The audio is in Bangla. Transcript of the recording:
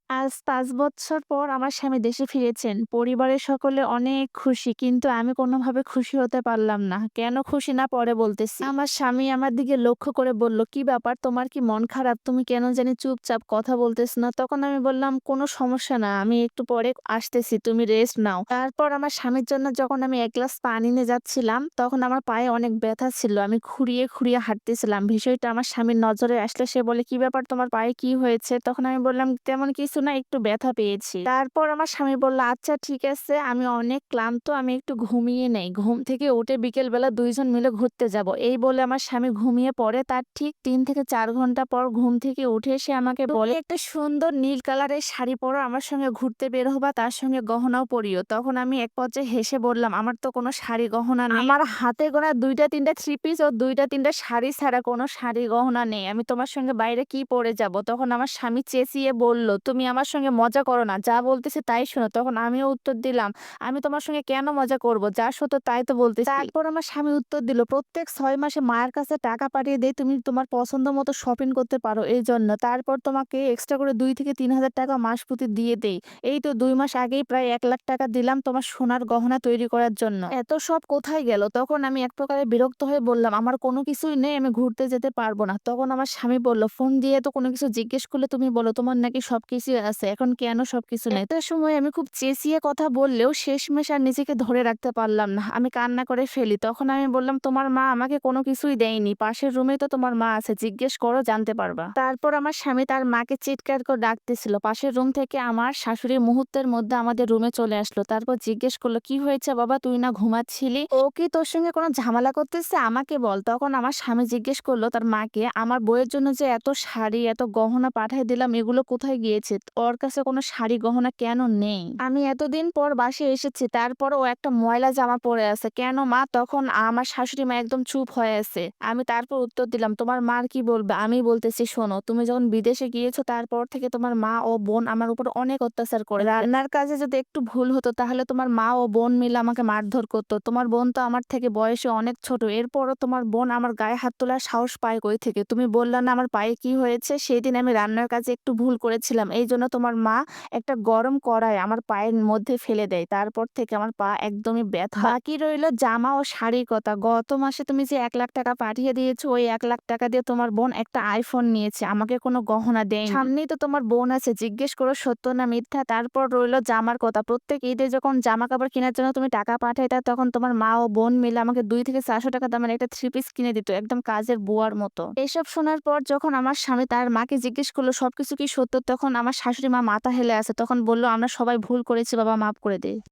আজ ৫ বছর পর আমার স্বামী দেশে ফিরেছেন। পরিবারের সকলে অনেক খুশি। কিন্তু আমি কোনোভাবে খুশি হতে পারলাম না। কেন খুশি না পরে বলতেছি। আমার স্বামী আমার দিকে লক্ষ্য করে বলল, "কি ব্যাপার? তোমার কি মন খারাপ? তুমি কেন জানি চুপচাপ কথা বলতেছ না?" তখন আমি বললাম, "কোনো সমস্যা না। আমি একটু পরে আসতেছি। তুমি রেস্ট নাও।" তারপর আমার স্বামীর জন্য যখন আমি ১ গ্লাস পানি নিয়ে যাচ্ছিলাম, তখন আমার পায়ে অনেক ব্যথা ছিল। আমি খুঁড়িয়ে, খুঁড়িয়ে হাঁটতেছিলাম। বিষয়টা আমার স্বামীর নজরে আসলে সে বলে, "কি ব্যাপার? তোমার পায়ে কি হয়েছে?" তখন আমি বললাম, "তেমন কিছু না, একটু ব্যথা পেয়েছি।" তারপর আমার স্বামী বলল, "আচ্ছা ঠিক আছে, আমি অনেক ক্লান্ত, আমি একটু ঘুমিয়ে নেই। ঘুম থেকে উঠে বিকেলবেলা ২ জন মিলে ঘুরতে যাব।" এই বলে আমার স্বামী ঘুমিয়ে পড়ে। তার ঠিক ৩ থেকে ৪ ঘন্টা পর ঘুম থেকে উঠে সে আমাকে বলে, "তুমি একটা সুন্দর নীল কালারের শাড়ি পরো, আমার সঙ্গে ঘুরতে বের হবা, তার সঙ্গে গহনাও পরিও।" তখন আমি এক পর্যায়ে হেসে বললাম, "আমার তো কোনো শাড়ি গহনা নেই। আমার হাতে গোনা ২ টা ৩ টা থ্রি পিস ও ২ টা ৩ টা শাড়ি ছাড়া কোনো শাড়ি গহনা নেই। আমি তোমার সঙ্গে বাইরে কি পরে যাব?" তখন আমার স্বামী চেঁচিয়ে বলল, "তুমি আমার সঙ্গে মজা করো না। যা বলতেছি তাই শোনো।" তখন আমিও উত্তর দিলাম, "আমি তোমার সঙ্গে কেন মজা করব? যা সত্য তাই তো বলতেছি।" তারপর আমার স্বামী উত্তর দিল, "প্রত্যেক ৬ মাসে মায়ের কাছে টাকা পাঠিয়ে দেই, তুমি তোমার পছন্দ মতো শপিং করতে পারো এইজন্য। তারপর তোমাকে এক্সট্রা করে ২ থেকে ৩,০০০ টাকা মাসপ্রতি দিয়ে দেই। এই তো ২ মাস আগেই প্রায় ১,০০,০০০ টাকা দিলাম তোমার সোনার গহনা তৈরি করার জন্য। এত সব কোথায় গেল?" তখন আমি এক প্রকারে বিরক্ত হয়ে বললাম, "আমার কোনো কিছুই নেই, আমি ঘুরতে যেতে পারব না।" তখন আমার স্বামী বলল, "ফোন দিয়ে তো কোনো কিছু জিজ্ঞেস করলে তুমি বলো তোমার নাকি সবকিছুই আছে। এখন কেন সবকিছু নেই?" একটা সময় আমি খুব চেঁচিয়ে কথা বললেও শেষমেশ আর নিজেকে ধরে রাখতে পারলাম না। আমি কান্না করে ফেলি। তখন আমি বললাম, "তোমার মা আমাকে কোনো কিছুই দেয়নি। পাশের রুমেই তো তোমার মা আছে। জিজ্ঞেস করো, জানতে পারবা।" তারপর আমার স্বামী তার মাকে চিৎকার করে ডাকতেছিল। পাশের রুম থেকে আমার শাশুড়ি মুহূর্তের মধ্যে আমাদের রুমে চলে আসলো। তারপর জিজ্ঞেস করলো, "কি হয়েছে বাবা? তুই না ঘুমাচ্ছিলি? ও কি তোর সঙ্গে কোনো ঝামেলা করতেছে? আমাকে বল।" তখন আমার স্বামী জিজ্ঞেস করলো তার মাকে, "আমার বউয়ের জন্য যে এত শাড়ি, এত গহনা পাঠায় দিলাম, এগুলো কোথায় গিয়েছে? ওর কাছে কোনো শাড়ি গহনা কেন নেই? আমি এতদিন পর বাসায় এসেছি, তারপরও ও একটা ময়লা জামা পরে আছে। কেন মা?" তখন আমার শাশুড়ি মা একদম চুপ হয়ে আছে। আমি তারপর উত্তর দিলাম, "তোমার মা আর কি বলবে? আমি বলতেছি শোনো, তুমি যখন বিদেশে গিয়েছো তারপর থেকে তোমার মা ও বোন আমার উপর অনেক অত্যাচার করেছে। রান্নার কাজে যদি একটু ভুল হতো তাহলে তোমার মা ও বোন মিলে আমাকে মারধর করতো। তোমার বোন তো আমার থেকে বয়সে অনেক ছোট। এরপরও তোমার বোন আমার গায়ে হাত তোলার সাহস পায় কই থেকে? তুমি বললা না আমার পায়ে কি হয়েছে? সেদিন আমি রান্নার কাজে একটু ভুল করেছিলাম। এইজন্য তোমার মা একটা গরম কড়াই আমার পায়ের মধ্যে ফেলে দেয়। তারপর থেকে আমার পা একদমই ব্যথা। বাকি রইল জামা ও শাড়ির কথা। গত মাসে তুমি যে ১,০০,০০০ টাকা পাঠিয়ে দিয়েছো, ওই ১,০০,০০০ টাকা দিয়ে তোমার বোন একটা iPhone নিয়েছে। আমাকে কোনো গহনা দেয়নি। সামনেই তো তোমার বোন আছে। জিজ্ঞেস করো সত্য না মিথ্যা? তারপর রইল জামার কথা। প্রত্যেক ঈদে যখন জামাকাপড় কেনার জন্য তুমি টাকা পাঠাইতা, তখন তোমার মা ও বোন মিলে আমাকে ২ থেকে ৪০০ টাকা দামের একটা থ্রি পিস কিনে দিত। একদম কাজের বুয়ার মতো। এসব শোনার পর যখন আমার স্বামী তার মাকে জিজ্ঞেস করলো সবকিছু কি সত্য? তখন আমার শাশুড়ি মা মাথা হেলে আছে। তখন বলল, "আমরা সবাই ভুল করেছি বাবা, মাফ করে দে।"